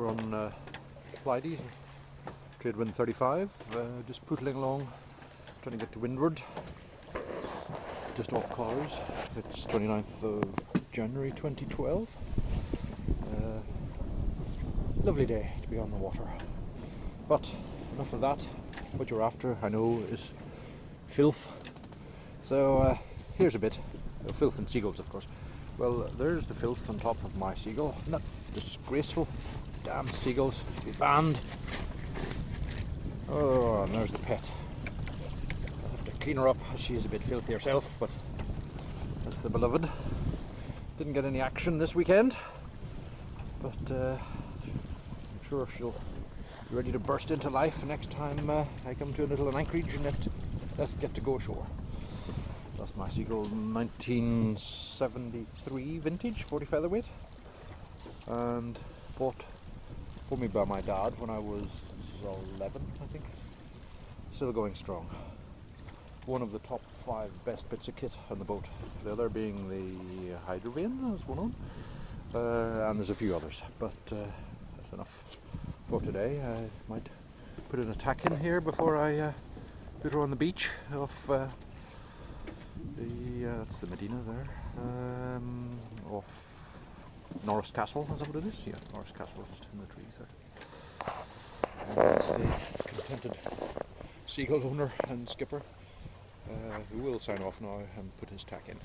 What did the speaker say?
We're on Pleiades, trade wind 35, just pootling along, trying to get to windward, just off Collars. It's 29th of January 2012. Lovely day to be on the water. But enough of that. What you're after, I know, is filth. So here's a bit. Filth and seagulls, of course. Well, there's the filth on top of my seagull. Isn't that disgraceful? Damn seagulls. Be banned. Oh, and there's the pet. I'll have to clean her up. She is a bit filthy herself, but that's the beloved. Didn't get any action this weekend, but I'm sure she'll be ready to burst into life next time I come to a little anchorage and let's get to go ashore. That's my seagull, 1973 vintage, 40 featherweight, and bought for me by my dad when I was 11, I think. Still going strong. One of the top 5 best bits of kit on the boat. The other being the hydrovane, there's one on, and there's a few others, but that's enough for today. I might put an attack in here before I put her on the beach off that's the Medina there, off Norris Castle, is that what it is? Yeah, Norris Castle, just in the trees there. And that's the contented seagull owner and skipper, who will sign off now and put his tack in.